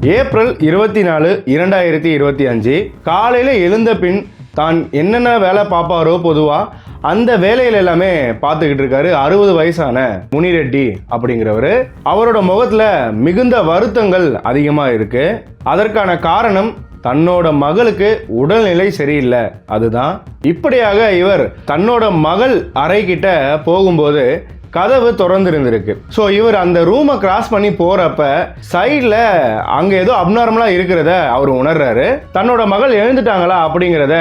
April 24, 2025 காலையில் எழுந்த பின் தான் என்னென்ன வேலை பார்ப்பாரோ பொதுவாக அந்த வேலையில் எல்லாமே பார்த்துக்கிட்டு இருக்காரு 60 வயசான முனிரெட்டி அப்படிங்கிறவர். அவரோட முகத்தில் மிகுந்த வருத்தங்கள் அதிகமாக இருக்கு. அதற்கான காரணம் தன்னோட மகளுக்கு உடல்நிலை சரியில்லை. அதுதான் இப்படியாக இவர் தன்னோட மகள் அறைக்கிட்ட போகும்போது கதவு திறந்திருந்திருக்கு. ஸோ இவர் அந்த ரூமை கிராஸ் பண்ணி போறப்ப சைடில் அங்கே ஏதோ அப்நார்மலாக இருக்கிறத அவர் உணர்றாரு. தன்னோட மகள் எழுந்துட்டாங்களா அப்படிங்கிறத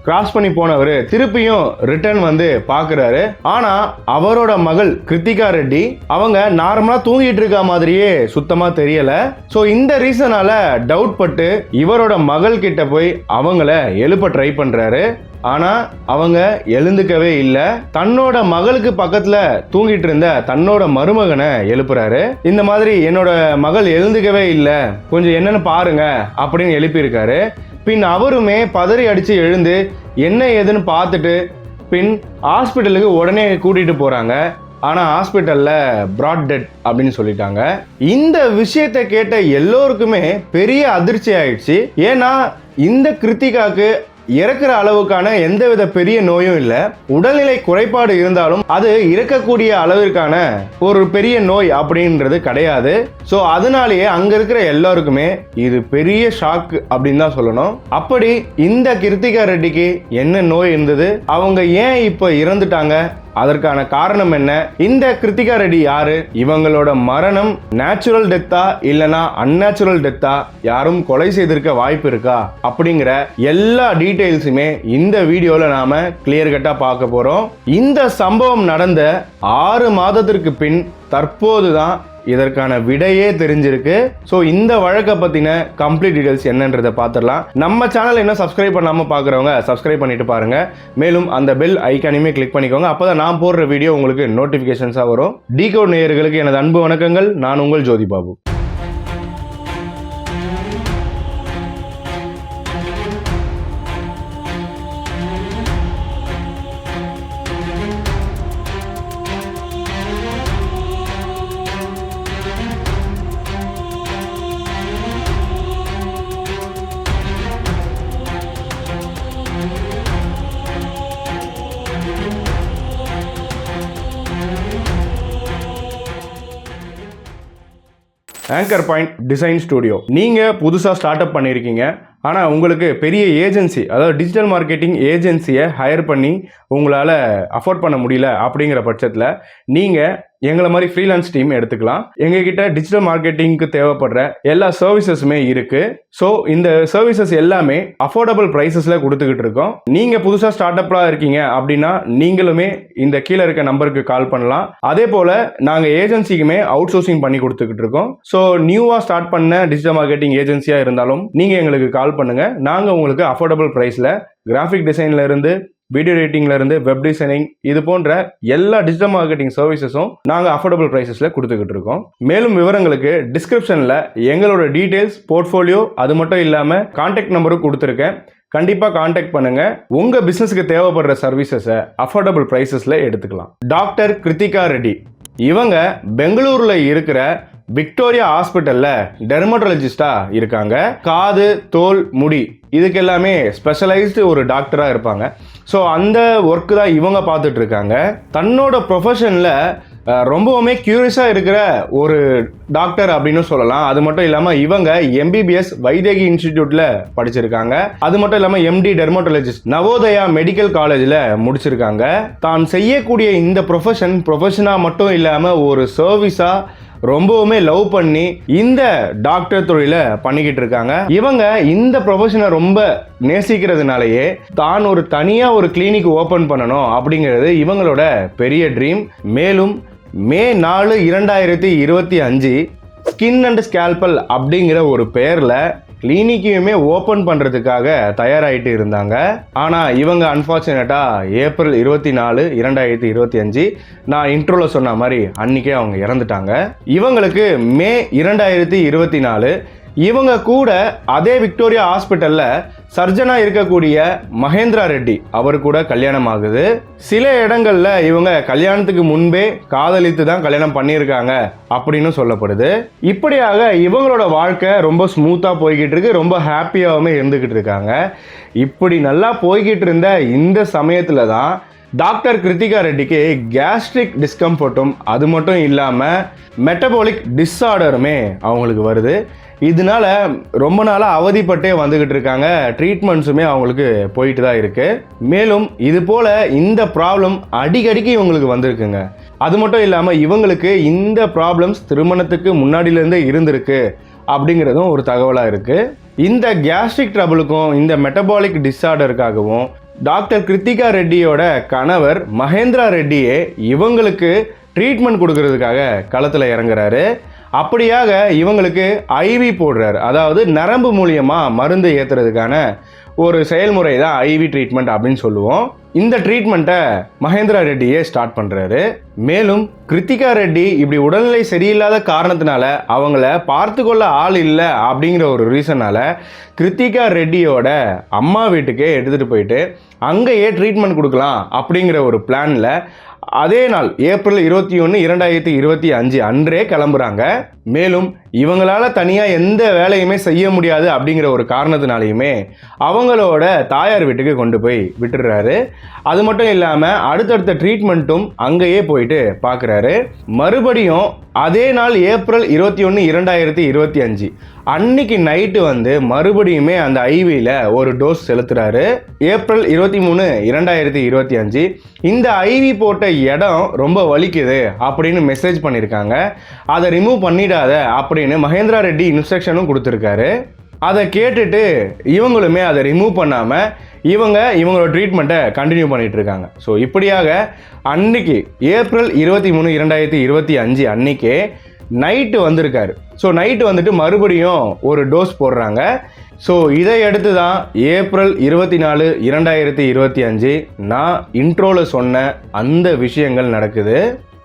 கிராஸ் பண்ணி போனவர் திருப்பியும் ரிட்டர்ன் வந்து பார்க்குறாரு. ஆனால் அவரோட மகள் கிருத்திகா ரெட்டி அவங்க நார்மலாக தூங்கிட்டு இருக்க மாதிரியே சுத்தமாக தெரியலை. ஸோ இந்த ரீசனால டவுட் பட்டு இவரோட மகள் கிட்ட போய் அவங்கள எழுப்ப ட்ரை பண்ணுறாரு. ஆனால் அவங்க எழுந்துக்கவே இல்லை. தன்னோட மகளுக்கு பக்கத்தில் தூங்கிட்டு இருந்த தன்னோட மருமகனை எழுப்புறாரு. இந்த மாதிரி என்னோட மகள் எழுந்துக்கவே இல்லை, கொஞ்சம் என்னன்னு பாருங்க அப்படின்னு எழுப்பியிருக்காரு. பின் அவருமே பதறி அடித்து எழுந்து என்ன ஏதுன்னு பார்த்துட்டு பின் ஹாஸ்பிட்டலுக்கு உடனே கூட்டிகிட்டு போகிறாங்க. ஆனால் ஹாஸ்பிட்டலில் பிராட் டெட் அப்படின்னு சொல்லிட்டாங்க. இந்த விஷயத்தை கேட்ட எல்லோருக்குமே பெரிய அதிர்ச்சி ஆயிடுச்சு. ஏன்னா இந்த கிருத்திகாக்கு இறக்குற அளவுக்கான எந்தவித பெரிய நோயும் இல்லை. உடல்நிலை குறைபாடு இருந்தாலும் அது இறக்கக்கூடிய அளவிற்கான ஒரு பெரிய நோய் அப்படின்றது கிடையாது. ஸோ அதனாலேயே அங்க இருக்கிற எல்லாருக்குமே இது பெரிய ஷாக் அப்படின்னு தான் சொல்லணும். அப்படி இந்த கிருத்திகா ரெட்டிக்கு என்ன நோய் இருந்தது, அவங்க ஏன் இப்போ இறந்துட்டாங்க, அதற்கான காரணம் என்ன, இந்த கிருத்திகா ரெட்டி யாரு, இவங்களோட மரணம் நேச்சுரல் டெத்தா இல்லனா அன்நேச்சுரல் டெத்தா, யாரும் கொலை செய்திருக்க வாய்ப்பு இருக்கா அப்படிங்கிற எல்லா டீடைல்ஸுமே இந்த வீடியோல நாம கிளியர் கட்டா பார்க்க போறோம். இந்த சம்பவம் நடந்த 6 மாதத்திற்கு பின் தற்போதுதான் இதற்கான விடையே தெரிஞ்சிருக்கு. ஸோ இந்த வழக்கை பற்றின கம்ப்ளீட் டீடைல்ஸ் என்னன்றதை பார்த்துடலாம். நம்ம சேனல் என்ன சப்ஸ்கிரைப் பண்ணாமல் பார்க்குறவங்க சப்ஸ்கிரைப் பண்ணிட்டு பாருங்க. மேலும் அந்த பெல் ஐக்கானையுமே கிளிக் பண்ணிக்கோங்க. அப்போ தான் நான் போடுற வீடியோ உங்களுக்கு நோட்டிஃபிகேஷன்ஸாக வரும். டிகோட் நேயர்களுக்கு எனது அன்பு வணக்கங்கள். நான் உங்கள் Jothi Babu. Anchor point design studio. நீங்கள் புதுசாக ஸ்டார்ட் அப் பண்ணியிருக்கீங்க, ஆனால் உங்களுக்கு பெரிய ஏஜென்சி, அதாவது டிஜிட்டல் மார்க்கெட்டிங் ஏஜென்சியை ஹையர் பண்ணி உங்களால் அஃபோர்ட் பண்ண முடியல அப்படிங்கிற பட்சத்தில் நீங்கள் எங்களை மாதிரி ஃப்ரீலான்ஸ் டீம் எடுத்துக்கலாம். எங்ககிட்ட டிஜிட்டல் மார்க்கெட்டிங்க்கு தேவைப்படுற எல்லா சர்வீசஸுமே இருக்குது. ஸோ இந்த சர்வீசஸ் எல்லாமே அஃபோர்டபுள் ப்ரைஸஸில் கொடுத்துக்கிட்டு இருக்கோம். நீங்கள் புதுசாக ஸ்டார்ட் அப்லாம் இருக்கீங்க அப்படின்னா நீங்களுமே இந்த கீழே இருக்க நம்பருக்கு கால் பண்ணலாம். அதே போல் நாங்கள் ஏஜென்சிக்குமே அவுட் சோர்சிங் பண்ணி கொடுத்துக்கிட்டு இருக்கோம். ஸோ நியூவாக ஸ்டார்ட் பண்ண டிஜிட்டல் மார்க்கெட்டிங் ஏஜென்சியாக இருந்தாலும் நீங்கள் எங்களுக்கு கால் பண்ணுங்க. நாங்கள் உங்களுக்கு அஃபோர்டபுள் ப்ரைஸில் கிராஃபிக் டிசைன்ல இருந்து வீடியோ எடிட்டிங்ல இருந்து வெப் டிசைனிங் இது போன்ற எல்லா டிஜிட்டல் மார்க்கெட்டிங் சர்வீசஸும் நாங்கள் அஃபோர்டபுள் ப்ரைஸஸ்ல கொடுத்துக்கிட்டு இருக்கோம். மேலும் விவரங்களுக்கு டிஸ்கிரிப்ஷன்ல எங்களோட டீடைல்ஸ், போர்ட்ஃபோலியோ, அது மட்டும் இல்லாம கான்டாக்ட் நம்பரும் கொடுத்துருக்கேன். கண்டிப்பா கான்டாக்ட் பண்ணுங்க. உங்க பிசினஸ்க்கு தேவைப்படுற சர்வீசஸை அஃபோர்டபுள் ப்ரைஸஸ்ல எடுத்துக்கலாம். டாக்டர் கிருத்திகா ரெட்டி இவங்க பெங்களூர்ல இருக்கிற விக்டோரியா ஹாஸ்பிட்டல்ல டெர்மட்டாலஜிஸ்டா இருக்காங்க. காது, தோல், முடி இதுக்கு எல்லாமே ஸ்பெஷலைஸ்டு ஒரு டாக்டராக இருப்பாங்க. ஸோ அந்த ஒர்க்கு தான் இவங்க பார்த்துட்டு இருக்காங்க. தன்னோட ப்ரொஃபஷனில் ரொம்பவுமே கியூரியஸாக இருக்கிற ஒரு டாக்டர் அப்படின்னு சொல்லலாம். அது மட்டும் இல்லாமல் இவங்க MBBS வைதேகி இன்ஸ்டிடியூட்டில் படிச்சிருக்காங்க. அது மட்டும் இல்லாமல் MD டெர்மட்டாலஜிஸ்ட் நவோதயா மெடிக்கல் காலேஜில் முடிச்சிருக்காங்க. தான் செய்யக்கூடிய இந்த ப்ரொஃபஷனாக மட்டும் இல்லாமல் ஒரு சர்வீஸாக ரொம்பவுமே லவ் பண்ணி இந்த டாக்டர் தொழிலை பண்ணிக்கிட்டு இருக்காங்க. இவங்க இந்த ப்ரொஃபஷனை ரொம்ப நேசிக்கிறதுனாலயே தான் ஒரு தனியா ஒரு கிளினிக் ஓபன் பண்ணணும் அப்படிங்கிறது இவங்களோட பெரிய ட்ரீம். மேலும் மே 4, 2025 ஸ்கின் அண்ட் ஸ்கேல்பல் அப்படிங்கிற ஒரு பெயர்ல கிளினிக்கையுமே ஓப்பன் பண்ணுறதுக்காக தயாராகிட்டு இருந்தாங்க. ஆனால் இவங்க அன்ஃபார்ச்சுனேட்டா ஏப்ரல் 24, 2025 நான் இன்ட்ரோல சொன்ன மாதிரி அன்னைக்கே அவங்க இறந்துட்டாங்க. இவங்களுக்கு மே 2024 இவங்க கூட அதே விக்டோரியா ஹாஸ்பிட்டல்ல சர்ஜனா இருக்கக்கூடிய மகேந்திரா ரெட்டி அவர் கூட கல்யாணம் ஆகுது. சில இடங்கள்ல இவங்க கல்யாணத்துக்கு முன்பே காதலித்து தான் கல்யாணம் பண்ணியிருக்காங்க அப்படின்னு சொல்லப்படுது. இப்படியாக இவங்களோட வாழ்க்கை ரொம்ப ஸ்மூத்தா போய்கிட்டு இருக்கு, ரொம்ப ஹாப்பியாவுமே இருந்துகிட்டு இருக்காங்க. இப்படி நல்லா போய்கிட்டு இருந்த இந்த சமயத்துல தான் டாக்டர் கிருத்திகா ரெட்டிக்கு கேஸ்ட்ரிக் டிஸ்கம்ஃபர்ட்டும் அது மட்டும் இல்லாமல் மெட்டபாலிக் டிஸார்டருமே அவங்களுக்கு வருது. இதனால ரொம்ப நாளாக அவதிப்பட்டே வந்துக்கிட்டு இருக்காங்க. ட்ரீட்மெண்ட்ஸுமே அவங்களுக்கு போயிட்டு தான் இருக்கு. மேலும் இது போல இந்த ப்ராப்ளம் அடிக்கடிக்கு இவங்களுக்கு வந்திருக்குங்க. அது மட்டும் இல்லாமல் இவங்களுக்கு இந்த ப்ராப்ளம்ஸ் திருமணத்துக்கு முன்னாடியிலேருந்தே இருந்திருக்கு அப்படிங்கிறதும் ஒரு தகவலாக இருக்குது. இந்த கேஸ்ட்ரிக் ட்ரபிளுக்கும் இந்த மெட்டபாலிக் டிஸார்டருக்காகவும் டாக்டர் கிருத்திகா ரெட்டியோட கணவர் மகேந்திரா ரெட்டியே இவங்களுக்கு ட்ரீட்மெண்ட் கொடுக்கறதுக்காக களத்தில் இறங்குறாரு. அப்படியாக இவங்களுக்கு ஐவி போடுறாரு, அதாவது நரம்பு மூலியமாக மருந்து ஏற்றுறதுக்கான ஒரு செயல்முறை தான் ஐவி ட்ரீட்மெண்ட் அப்படின்னு சொல்லுவோம். இந்த ட்ரீட்மெண்ட்டை மகேந்திரா ரெட்டியே ஸ்டார்ட் பண்ணுறாரு. மேலும் கிருத்திகா ரெட்டி இப்படி உடல்நிலை சரியில்லாத காரணத்தினால அவங்கள பார்த்து கொள்ள ஆள் இல்லை அப்படிங்கிற ஒரு ரீசனால கிருத்திகா ரெட்டியோட அம்மா வீட்டுக்கே எடுத்துகிட்டு போயிட்டு அங்கேயே ட்ரீட்மெண்ட் கொடுக்கலாம் அப்படிங்கிற ஒரு பிளானில் அதே நாள் ஏப்ரல் 21, 2025 அன்றே கிளம்புறாங்க. மேலும் இவங்களால தனியாக எந்த வேலையுமே செய்ய முடியாது அப்படிங்கிற ஒரு காரணத்தினாலையுமே அவங்களோட தாயார் வீட்டுக்கு கொண்டு போய் விட்டுடுறாரு. அது மட்டும் இல்லாமல் அடுத்தடுத்த ட்ரீட்மெண்ட்டும் அங்கேயே போயிட்டு பார்க்குறாரு. மறுபடியும் அதே நாள் ஏப்ரல் 21, 2025 அன்னைக்கு நைட்டு மறுபடியுமே அந்த ஐவியில் ஒரு டோஸ் செலுத்துறாரு. ஏப்ரல் 23, 2025 இந்த ஐவி போட்ட இடம் ரொம்ப வலிக்குது அப்படின்னு மெசேஜ் பண்ணியிருக்காங்க. அதை ரிமூவ் பண்ணிடாத அப்படின்னு மகேந்திரா ரெட்டி இன்ஸ்ட்ரக்ஷனும் கொடுத்துருக்காரு. அதை கேட்டுட்டு இவங்களுமே அதை ரிமூவ் பண்ணாமல் இவங்களோட ட்ரீட்மெண்ட்டை கண்டினியூ பண்ணிட்டு இருக்காங்க. ஸோ இப்படியாக அன்னைக்கு ஏப்ரல் 23, 2025 அன்னைக்கே நைட்டு வந்திருக்காரு. ஸோ நைட்டு மறுபடியும் ஒரு டோஸ் போடுறாங்க. ஸோ இதை அடுத்து தான் ஏப்ரல் 24, 2025 நான் இன்ட்ரோவில் சொன்ன அந்த விஷயங்கள் நடக்குது.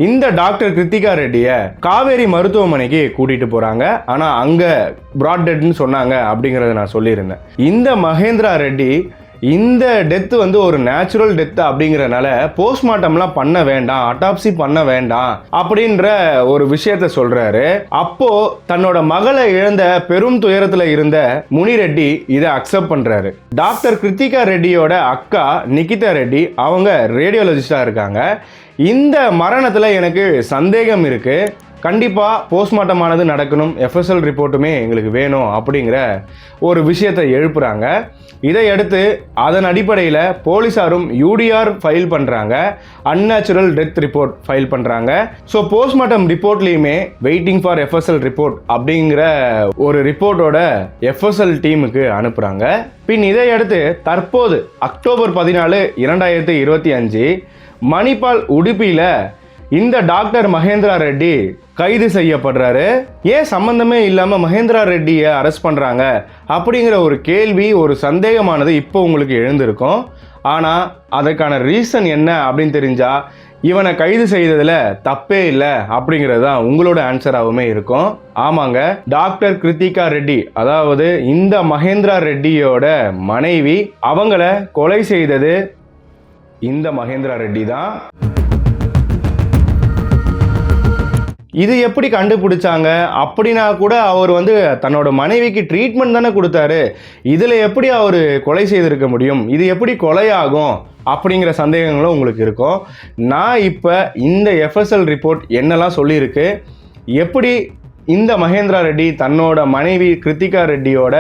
இந்த டாக்டர் கிருத்திகா ரெட்டியை காவேரி மருத்துவமனைக்கு கூட்டிகிட்டு போகிறாங்க. ஆனால் அங்கே பிராட் டெட்னு சொன்னாங்க அப்படிங்கிறத நான் சொல்லியிருந்தேன். இந்த மகேந்திரா ரெட்டி இந்த டெத்து ஒரு நேச்சுரல் டெத்து அப்படிங்கிறனால போஸ்ட்மார்ட்டம்லாம் பண்ண வேண்டாம், அட்டாப்சி பண்ண வேண்டாம் அப்படின்ற ஒரு விஷயத்த சொல்றாரு. அப்போ தன்னோட மகளை இழந்த பெரும் துயரத்துல இருந்த முனி ரெட்டி இதை அக்செப்ட் பண்றாரு. டாக்டர் கிருத்திகா ரெட்டியோட அக்கா நிகிதா ரெட்டி அவங்க ரேடியோலஜிஸ்டா இருக்காங்க. இந்த மரணத்துல எனக்கு சந்தேகம் இருக்கு, கண்டிப்பாக போஸ்ட்மார்ட்டம் ஆனது நடக்கணும், எஃப்எஸ்எல் ரிப்போர்ட்டுமே எங்களுக்கு வேணும் அப்படிங்கிற ஒரு விஷயத்தை எழுப்புறாங்க. இதை அடுத்து அதன் அடிப்படையில் போலீஸாரும் யூடிஆர் ஃபைல் பண்ணுறாங்க, அன்நேச்சுரல் டெத் ரிப்போர்ட் ஃபைல் பண்ணுறாங்க. ஸோ போஸ்ட்மார்ட்டம் ரிப்போர்ட்லேயுமே வெயிட்டிங் ஃபார் எஃப்எஸ்எல் ரிப்போர்ட் அப்படிங்கிற ஒரு ரிப்போர்ட்டோட எஃப்எஸ்எல் டீமுக்கு அனுப்புகிறாங்க. பின் இதை அடுத்து தற்போது அக்டோபர் 14, 2025 மணிப்பால் உடுப்பியில் இந்த டாக்டர் மகேந்திரா ரெட்டி கைது செய்யப்படுறாரு. ஏன் சம்பந்தமே இல்லாமல் மகேந்திரா ரெட்டியை அரெஸ்ட் பண்ணுறாங்க அப்படிங்கிற ஒரு கேள்வி, ஒரு சந்தேகமானது இப்போ உங்களுக்கு எழுந்திருக்கும். ஆனால் அதற்கான ரீசன் என்ன அப்படின்னு தெரிஞ்சால் இவனை கைது செய்ததில் தப்பே இல்லை அப்படிங்கிறது தான் உங்களோட ஆன்சராகவுமே இருக்கும். ஆமாங்க, டாக்டர் கிருத்திகா ரெட்டி, அதாவது இந்த மகேந்திரா ரெட்டியோட மனைவி, அவங்கள கொலை செய்தது இந்த மகேந்திரா ரெட்டி தான். இது எப்படி கண்டுபிடிச்சாங்க அப்படின்னா கூட அவர் தன்னோட மனைவிக்கு ட்ரீட்மெண்ட் தானே கொடுத்தாரு, இதில் எப்படி அவர் கொலை செய்திருக்க முடியும், இது எப்படி கொலையாகும் அப்படிங்கிற சந்தேகங்களும் உங்களுக்கு இருக்கும். நான் இப்போ இந்த எஃப்எஸ்எல் ரிப்போர்ட் என்னெல்லாம் சொல்லியிருக்கு, எப்படி இந்த மகேந்திரா ரெட்டி தன்னோட மனைவி கிருத்திகா ரெட்டியோட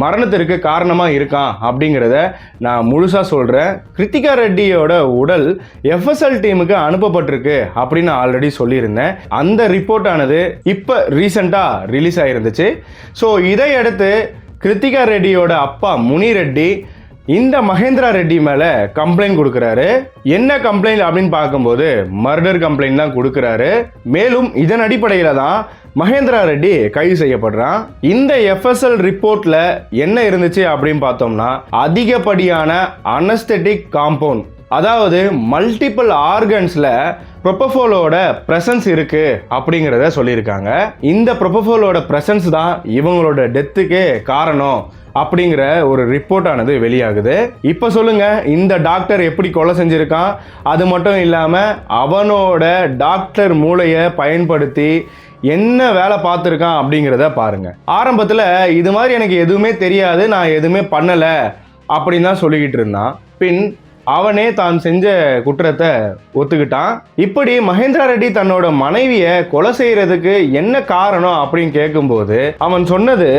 மரணத்திற்கு காரணமாக இருக்கான் அப்படிங்கிறத நான் முழுசாக சொல்கிறேன். கிருத்திகா ரெட்டியோட உடல் எஃப்எஸ்எல் டீமுக்கு அனுப்பப்பட்டிருக்கு அப்படின்னு ஆல்ரெடி சொல்லியிருந்தேன். அந்த ரிப்போர்ட் ஆனது இப்போ ரீசெண்டாக ரிலீஸ் ஆகிருந்துச்சு. ஸோ இதை அடுத்து கிருத்திகா ரெட்டியோட அப்பா முனி ரெட்டி இந்த மகேந்திரா ரெட்டி மேலே கம்ப்ளைண்ட் கொடுக்குறாரு. என்ன கம்ப்ளைண்ட் அப்படின்னு பார்க்கும்போது மர்டர் கம்ப்ளைண்ட் தான் கொடுக்குறாரு. மேலும் இதன் அடிப்படையில் தான் மகேந்திரா ரெட்டி கைது செய்யப்படுறான். இந்த எஃப்எஸ்எல் ரிப்போர்ட்ல என்ன இருந்துச்சு அப்படின்னு பார்த்தோம்னா, அதிகப்படியான அனஸ்தெட்டிக் காம்பவுண்ட், அதாவது மல்டிபிள் ஆர்கன்ஸ்ல ப்ரொபோஃபோலோட பிரசன்ஸ் இருக்கு அப்படிங்கிறத சொல்லியிருக்காங்க. இந்த ப்ரொபோஃபோலோட பிரசன்ஸ் தான் இவங்களோட டெத்துக்கே காரணம் அப்படிங்கிற ஒரு ரிப்போர்ட் ஆனது வெளியாகுது. இப்போ சொல்லுங்க, இந்த டாக்டர் எப்படி கொலை செஞ்சிருக்கான்? அது மட்டும் இல்லாமல் அவனோட டாக்டர் மூளையை பயன்படுத்தி என்ன வேலை பார்த்துருக்கான் அப்படிங்கிறத பாருங்க. ஆரம்பத்தில் இது மாதிரி எனக்கு எதுவுமே தெரியாது, நான் எதுவுமே பண்ணலை அப்படின்னு தான் சொல்லிக்கிட்டு இருந்தான். பின் அவனே தான் செஞ்ச குற்றத்தை ஒத்துக்கிட்டான். இப்படி மகேந்திரா ரெட்டி தன்னோட மனைவியை கொலை செய்யறதுக்கு என்ன காரணம் அப்படின்னு கேட்கும்போது அவன் சொன்னது,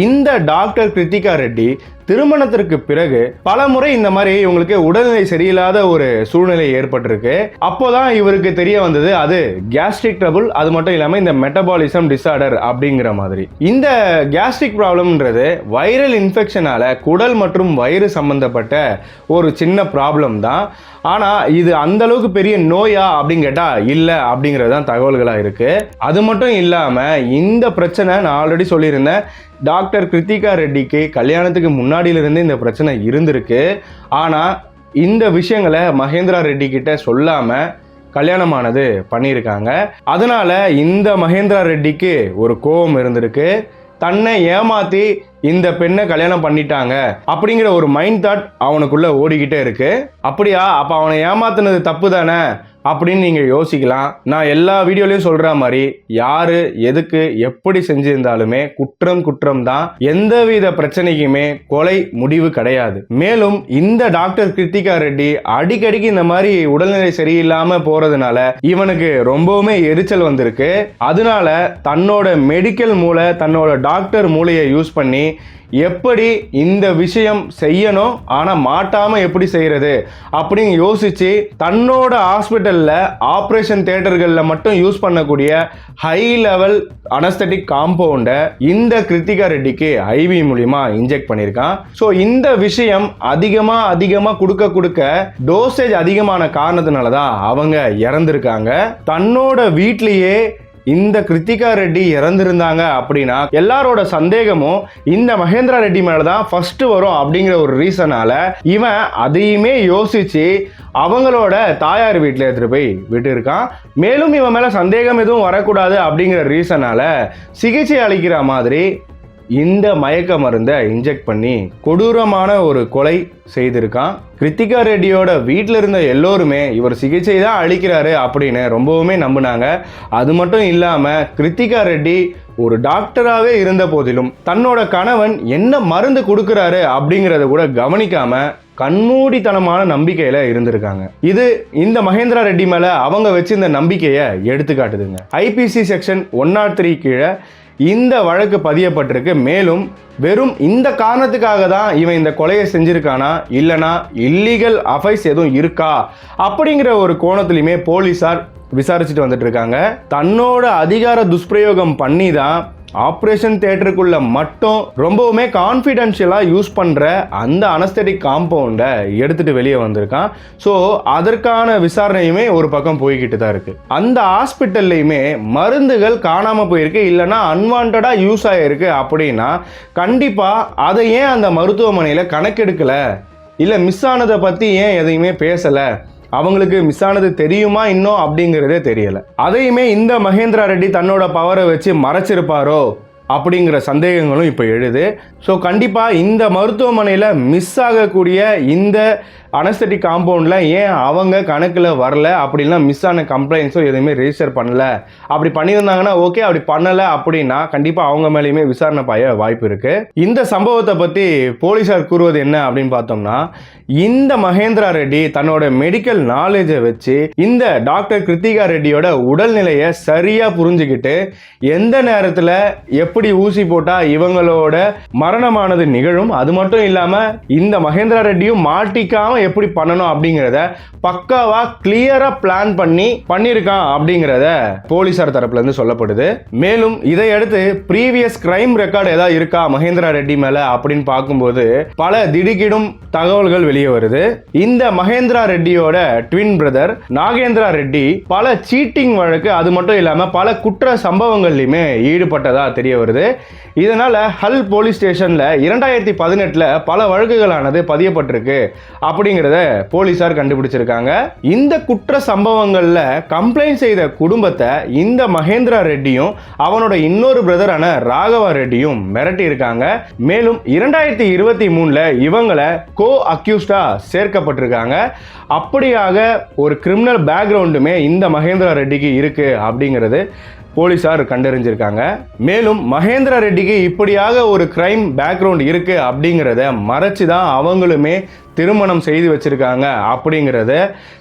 இந்த டாக்டர் கிருத்திகா ரெட்டி திருமணத்திற்கு பிறகு பல முறை இந்த மாதிரி இவங்களுக்கு உடல்நிலை சரியில்லாத ஒரு சூழ்நிலை ஏற்பட்டிருக்கு. அப்போதான் இவருக்கு தெரிய வந்தது அது கேஸ்ட்ரிக் ட்ரபிள், அது மட்டும் இல்லாம இந்த மெட்டபாலிசம் டிசார்டர் அப்படிங்கிற மாதிரி. இந்த கேஸ்ட்ரிக் ப்ராப்ளம்ன்றது வைரல் இன்ஃபெக்ஷனால குடல் மற்றும் வயிறு சம்பந்தப்பட்ட ஒரு சின்ன ப்ராப்ளம் தான். ஆனா இது அந்த அளவுக்கு பெரிய நோயா அப்படின்னு கேட்டா இல்ல அப்படிங்கிறது தான் தகவல்களா இருக்கு. அது மட்டும் இல்லாம இந்த பிரச்சனை நான் ஆல்ரெடி சொல்லியிருந்தேன், டாக்டர் கிருத்திகா ரெட்டிக்கு கல்யாணத்துக்கு முன்னாடியிலிருந்து இந்த பிரச்சனை இருந்திருக்கு. ஆனால் இந்த விஷயங்களை மகேந்திரா ரெட்டி கிட்ட சொல்லாமல் கல்யாணமானது பண்ணியிருக்காங்க. அதனால இந்த மகேந்திரா ரெட்டிக்கு ஒரு கோபம் இருந்திருக்கு. தன்னை ஏமாத்தி இந்த பெண்ணை கல்யாணம் பண்ணிட்டாங்க அப்படிங்கிற ஒரு மைண்ட் தாட் அவனுக்குள்ள ஓடிக்கிட்டே இருக்கு. அப்படியா, அப்ப அவனை ஏமாத்துனது தப்பு தானே அப்படின்னு நீங்க யோசிக்கலாம். நான் எல்லா வீடியோலையும் சொல்ற மாதிரி யாரு எதுக்கு எப்படி செஞ்சிருந்தாலுமே குற்றம் தான். எந்தவித பிரச்சனைக்குமே கொலை முடிவு கிடையாது. மேலும் இந்த டாக்டர் கிருத்திகா ரெட்டி அடிக்கடிக்கு இந்த மாதிரி உடல்நிலை சரியில்லாம போறதுனால இவனுக்கு ரொம்பவுமே எரிச்சல் வந்திருக்கு. அதனால தன்னோட மெடிக்கல் மூளை, தன்னோட டாக்டர் மூளையை யூஸ் பண்ணி எப்படி இந்த விஷயம் செய்யணும் ஆனா மாட்டாம எப்படி செய்யறது அப்படின்னு யோசிச்சு தன்னோட ஹாஸ்பிட்டல்ல ஆபரேஷன் தியேட்டர்கள்ல மட்டும் யூஸ் பண்ணக்கூடிய ஹை லெவல் அனஸ்தட்டிக் காம்பவுண்டை இந்த கிருத்திகா ரெட்டிக்கு ஐவி மூலியமா இன்ஜெக்ட் பண்ணியிருக்கான். ஸோ இந்த விஷயம் அதிகமா கொடுக்க டோசேஜ் அதிகமான காரணத்தினால தான் அவங்க இறந்திருக்காங்க. தன்னோட வீட்லயே இந்த கிருத்திகா ரெட்டி இறந்திருந்தாங்க அப்படின்னா எல்லாரோட சந்தேகமும் இந்த மகேந்திரா ரெட்டி மேலதான் ஃபர்ஸ்ட் வரும் அப்படிங்கிற ஒரு ரீசனால இவன் அதையுமே யோசிச்சு அவங்களோட தாயார் வீட்டில் எடுத்துட்டு போய் விட்டு இருக்கான். மேலும் இவன் மேல சந்தேகம் எதுவும் வரக்கூடாது அப்படிங்கிற ரீசனால சிகிச்சை அளிக்கிற மாதிரி இந்த மயக்க மருந்தை இன்ஜெக்ட் பண்ணி கொடூரமான ஒரு கொலை செய்திருக்கான். கிருத்திகா ரெட்டியோட வீட்டில் இருந்த எல்லோருமே இவர் சிகிச்சை தான் அளிக்கிறாரு அப்படின்னு ரொம்பவுமே நம்பினாங்க. அது மட்டும் இல்லாமல் கிருத்திகா ரெட்டி ஒரு டாக்டராகவே இருந்த போதிலும் தன்னோட கணவன் என்ன மருந்து கொடுக்குறாரு அப்படிங்கிறத கூட கவனிக்காம கண்மூடித்தனமான நம்பிக்கையில இருந்திருக்காங்க. இது இந்த மகேந்திரா ரெட்டி மேல அவங்க வச்சிருந்த நம்பிக்கையை எடுத்துக்காட்டுதுங்க. ஐபிசி செக்ஷன் 103 கீழே இந்த வழக்கு பதியப்பட்டிருக்கு. மேலும் வெறும் இந்த காரணத்துக்காக தான் இவன் இந்த கொலையை செஞ்சிருக்கானா இல்லனா இல்லீகல் அஃபைர்ஸ் எதுவும் இருக்கா அப்படிங்கிற ஒரு கோணத்திலுமே போலீசார் விசாரிச்சுட்டு வந்துட்டு இருக்காங்க. தன்னோட அதிகார துஷ்பிரயோகம் பண்ணி தான் ஆப்ரேஷன் தியேட்டருக்குள்ள மட்டும் ரொம்பவுமே கான்ஃபிடென்ஷியலா யூஸ் பண்ற அந்த அனஸ்தெட்டிக் காம்பவுண்டை எடுத்துட்டு வெளியே வந்திருக்கான். ஸோ அதற்கான விசாரணையுமே ஒரு பக்கம் போய்கிட்டு தான் இருக்கு. அந்த ஹாஸ்பிட்டல்லையுமே மருந்துகள் காணாம போயிருக்கு, இல்லைன்னா அன்வான்டா யூஸ் ஆயிருக்கு அப்படின்னா கண்டிப்பா அதை ஏன் அந்த மருத்துவமனையில கணக்கெடுக்கல, இல்லை மிஸ் ஆனதை பத்தி ஏன் எதையுமே பேசல, அவங்களுக்கு மிஸ் ஆனது தெரியுமா இன்னும் அப்படிங்கிறதே தெரியல. அதையுமே இந்த மகேந்திரா ரெட்டி தன்னோட பவரை வச்சு மறைச்சிருப்பாரோ அப்படிங்கிற சந்தேகங்களும் இப்போ எழுது. ஸோ கண்டிப்பாக இந்த மருத்துவமனையில் மிஸ் ஆகக்கூடிய இந்த அனஸ்தெட்டிக் காம்பவுண்டில் ஏன் அவங்க கணக்கில் வரல, அப்படின்லாம் மிஸ் ஆன கம்ப்ளைண்ட்ஸும் எதுவுமே ரெஜிஸ்டர் பண்ணல. அப்படி பண்ணியிருந்தாங்கன்னா ஓகே, அப்படி பண்ணலை அப்படின்னா கண்டிப்பாக அவங்க மேலேயுமே விசாரணை பாய வாய்ப்பு இருக்குது. இந்த சம்பவத்தை பற்றி போலீஸார் கூறுவது என்ன அப்படின்னு பார்த்தோம்னா, இந்த மகேந்திரா ரெட்டி தன்னோட மெடிக்கல் நாலேஜை வச்சு இந்த டாக்டர் கிருத்திகா ரெட்டியோட உடல்நிலையை சரியாக புரிஞ்சுக்கிட்டு எந்த நேரத்தில் எப்படி ஊசி போட்டால் இவங்களோட மரணமானது நிகழும், அது மட்டும் இல்லாமல் இந்த மகேந்திரா ரெட்டியும் மாட்டிக்காம எப்படி பண்ணணும் அப்படிங்கிறத பக்காவா கிளியரா பிளான் பண்ணியிருக்கான் அப்படிங்கிறத போலீசார் தரப்புல இருந்து சொல்லப்படுது. மேலும் இதை அடுத்து ப்ரீவியஸ் கிரைம் ரெக்கார்டு ஏதாவது இருக்கா மகேந்திரா ரெட்டி மேல அப்படின்னு பார்க்கும்போது பல திடுக்கிடும் தகவல்கள் வெளியே வருது. இந்த மகேந்திரா ரெட்டியோட ட்வின் பிரதர் நாகேந்திரா ரெட்டி பல சீட்டிங் வழக்கு, அது மட்டும் இல்லாம பல குற்ற சம்பவங்கள்லையுமே ஈடுபட்டதா தெரிய வருது. இதனால ஹல் போலீஸ் ஸ்டேஷன்ல 2018 பல வழக்குகளானது பதியப்பட்டிருக்கு அப்படிங்கிற அப்படிங்கிறத போலீசார் கண்டுபிடிச்சிருக்காங்க. இந்த குற்ற சம்பவங்கள்ல கம்ப்ளைண்ட் செய்த குடும்பத்தை இந்த மகேந்திரா ரெட்டியும் அவனோட இன்னொரு பிரதரான ராகவா ரெட்டியும் மிரட்டி இருக்காங்க. மேலும் 2023ல இவங்களை கோ அக்யூஸ்டா சேர்க்கப்பட்டிருக்காங்க. அப்படியாக ஒரு கிரிமினல் பேக்ரவுண்டுமே இந்த மகேந்திரா ரெட்டிக்கு இருக்கு அப்படிங்கிறது போலீசார் கண்டறிஞ்சிருக்காங்க. மேலும் மகேந்திரா ரெட்டிக்கு இப்படியாக ஒரு கிரைம் பேக்ரவுண்ட் இருக்கு அப்படிங்கிறத மறைச்சு தான் அவங்களுமே திருமணம் செய்து வச்சிருக்காங்க அப்படிங்கிறத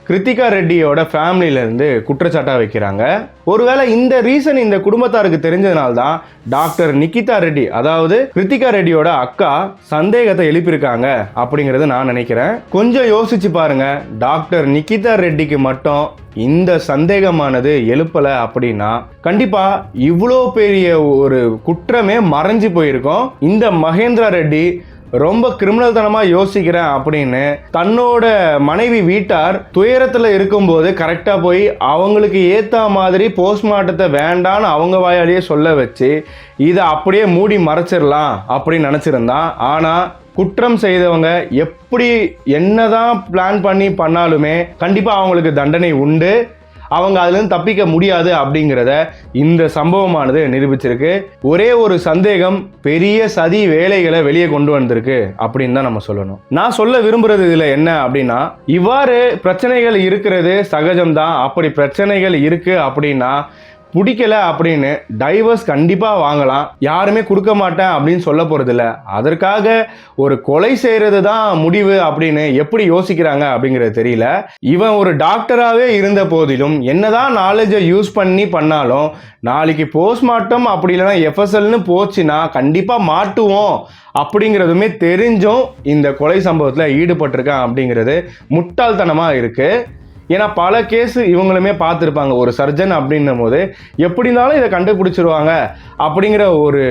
கிருத்திகா ரெட்டியோட ஃபேமிலியிலேருந்து குற்றச்சாட்டாக வைக்கிறாங்க. ஒருவேளை இந்த ரீசன் இந்த குடும்பத்தாருக்கு தெரிஞ்சதுனால தான் டாக்டர் நிகிதா ரெட்டி, அதாவது கிருத்திகா ரெட்டியோட அக்கா, சந்தேகத்தை எழுப்பியிருக்காங்க அப்படிங்கிறது நான் நினைக்கிறேன். கொஞ்சம் யோசிச்சு பாருங்க, டாக்டர் நிகிதா ரெட்டிக்கு மட்டும் இந்த சந்தேகமானது எழுப்பலை அப்படின்னா கண்டிப்பா இவ்வளோ பெரிய ஒரு குற்றமே மறைஞ்சு போயிருக்கும். இந்த மகேந்திரா ரெட்டி ரொம்ப கிரிமினல் தனமா யோசிக்கிறேன் அப்படின்னு தன்னோட மனைவி வீட்டார் துயரத்துல இருக்கும்போது கரெக்டா போய் அவங்களுக்கு ஏத்த மாதிரி போஸ்ட்மார்ட்டத்தை வேண்டான்னு அவங்க வாயாலேயே சொல்ல வச்சு இதை அப்படியே மூடி மறைச்சிடலாம் அப்படின்னு நினைச்சிருந்தான். ஆனா குற்றம் செய்தவங்க எப்படி என்னதான் பிளான் பண்ணாலுமே கண்டிப்பா அவங்களுக்கு தண்டனை உண்டு. அவங்க அதுலேருந்து தப்பிக்க முடியாது அப்படிங்கிறத இந்த சம்பவமானது நிரூபிச்சிருக்கு. ஒரே ஒரு சந்தேகம் பெரிய சதி வேலைகளை வெளியே கொண்டு வந்திருக்கு அப்படின்னு தான் நம்ம சொல்லணும். நான் சொல்ல விரும்புறது இதில் என்ன அப்படின்னா, இவ்வாறு பிரச்சனைகள் இருக்கிறது சகஜம்தான். அப்படி பிரச்சனைகள் இருக்கு அப்படின்னா பிடிக்கல அப்படின்னு டைவர்ஸ் கண்டிப்பாக வாங்கலாம். யாருமே கொடுக்க மாட்டேன் அப்படின்னு சொல்ல போகிறதில்ல. அதற்காக ஒரு கொலை செய்கிறது தான் முடிவு அப்படின்னு எப்படி யோசிக்கிறாங்க அப்படிங்கிறது தெரியல. இவன் ஒரு டாக்டராகவே இருந்த போதிலும் என்னதான் நாலேஜை யூஸ் பண்ணாலும் நாளைக்கு போஸ்ட்மார்ட்டம் அப்படி இல்லைன்னா எஃப்எஸ்எல்னு போச்சுன்னா கண்டிப்பாக மாட்டுவோம் அப்படிங்கிறதுமே தெரிஞ்சும் இந்த கொலை சம்பவத்தில் ஈடுபட்டிருக்கான் அப்படிங்கிறது முட்டாள்தனமாக இருக்குது. ஏன்னா பல கேஸ் இவங்களுமே பார்த்துருப்பாங்க. ஒரு சர்ஜன் அப்படின்னும் போது எப்படி இருந்தாலும் இதை கண்டுபிடிச்சிருவாங்க அப்படிங்கிற ஒரு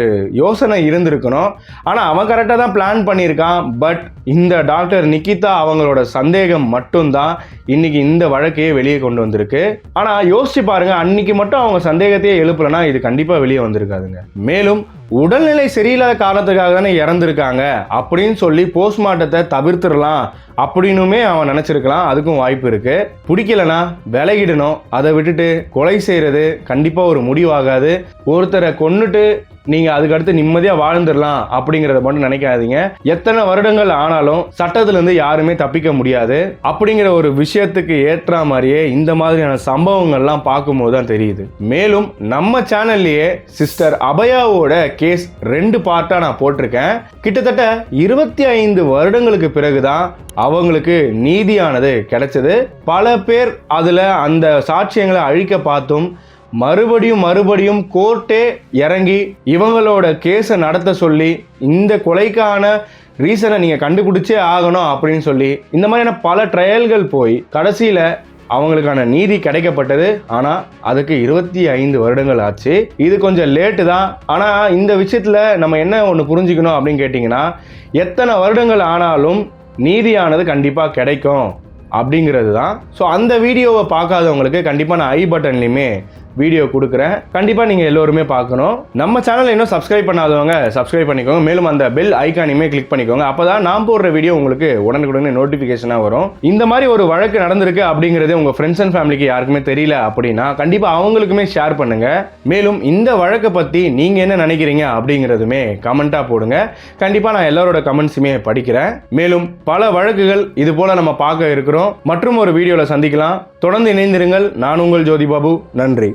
யோசனை இருந்திருக்கணும். ஆனால் அவன் கரெக்டாக தான் பிளான் பண்ணியிருக்கான். பட் இந்த டாக்டர் நிகிதா அவங்களோட சந்தேகம் மட்டும்தான் இன்னைக்கு இந்த வழக்கையே வெளியே கொண்டு வந்திருக்கு. ஆனால் யோசிச்சு பாருங்க, அன்னைக்கு மட்டும் அவங்க சந்தேகத்தையே எழுப்பலைன்னா இது கண்டிப்பாக வெளியே வந்திருக்காதுங்க. மேலும் உடல்நிலை சரியில்லாத காரணத்துக்காக தானே இறந்துருக்காங்க அப்படின்னு சொல்லி போஸ்ட்மார்ட்டத்தை தவிர்த்துடலாம் அப்படின்னுமே அவன் நினைச்சிருக்கலாம். அதுக்கும் வாய்ப்பு இருக்கு. பிடிக்கலனா விலகிடணும். அதை விட்டுட்டு கொலை செய்யறது கண்டிப்பா ஒரு முடிவாகாது. ஒருத்தரை கொன்னுட்டு நீங்க அதுக்கடுத்து நிம்மதியா வாழ்ந்துடலாம் அப்படிங்கறத மட்டும் நினைக்காதீங்க. எத்தனை வருடங்கள் ஆனாலும் சட்டத்துல இருந்து யாருமே தப்பிக்க முடியாது அப்படிங்கிற ஒரு விஷயத்துக்கு ஏற்ற மாதிரியே இந்த மாதிரியான சம்பவங்கள்லாம் பார்க்கும்போது தான் தெரியுது. மேலும் நம்ம சேனல்லையே சிஸ்டர் அபயாவோட கேஸ் 2 பார்ட்டா நான் போட்டிருக்கேன். கிட்டத்தட்ட 25 வருடங்களுக்கு பிறகுதான் அவங்களுக்கு நீதியானது கிடைச்சது. பல பேர் அதுல அந்த சாட்சியங்களை அழிக்க பார்த்தும் மறுபடியும் கோர்ட்டே இறங்கி இவங்களோட கேஸை நடத்த சொல்லி இந்த கொலைக்கான ரீசனை நீங்கள் கண்டுபிடிச்சே ஆகணும் அப்படின்னு சொல்லி இந்த மாதிரியான பல ட்ரையல்கள் போய் கடைசியில் அவங்களுக்கான நீதி கிடைக்கப்பட்டது. ஆனால் அதுக்கு 25 வருடங்கள் ஆச்சு. இது கொஞ்சம் லேட்டு தான். ஆனால் இந்த விஷயத்தில் நம்ம என்ன ஒன்று புரிஞ்சுக்கணும் அப்படின்னு கேட்டிங்கன்னா, எத்தனை வருடங்கள் ஆனாலும் நீதியானது கண்டிப்பாக கிடைக்கும் அப்படிங்கிறது தான். ஸோ அந்த வீடியோவை பார்க்காதவங்களுக்கு கண்டிப்பாக நான் ஐ பட்டன்லையுமே வீடியோ கொடுக்குறேன். கண்டிப்பாக நீங்கள் எல்லோருமே பார்க்கணும். நம்ம சேனலை இன்னும் சப்ஸ்கிரைப் பண்ணாதவங்க சப்ஸ்கிரைப் பண்ணிக்கோங்க. மேலும் அந்த பெல் ஐக்கானையுமே கிளிக் பண்ணிக்கோங்க. அப்போ தான் நான் போடுற வீடியோ உங்களுக்கு உடனுக்குடனே நோட்டிஃபிகேஷனாக வரும். இந்த மாதிரி ஒரு வழக்கு நடந்திருக்கு அப்படிங்கிறது உங்கள் ஃப்ரெண்ட்ஸ் அண்ட் ஃபேமிலிக்கு யாருக்குமே தெரியல அப்படின்னா கண்டிப்பாக அவங்களுக்குமே ஷேர் பண்ணுங்கள். மேலும் இந்த வழக்கை பற்றி நீங்கள் என்ன நினைக்கிறீங்க அப்படிங்கிறதுமே கமெண்ட்டாக போடுங்க. கண்டிப்பாக நான் எல்லாரோட கமெண்ட்ஸுமே படிக்கிறேன். மேலும் பல வழக்குகள் இது போல் நம்ம பார்க்க இருக்கிறோம். மற்றும் ஒரு வீடியோவில் சந்திக்கலாம். தொடர்ந்து இணைந்திருங்கள். நான் உங்கள் ஜோதி பாபு. நன்றி.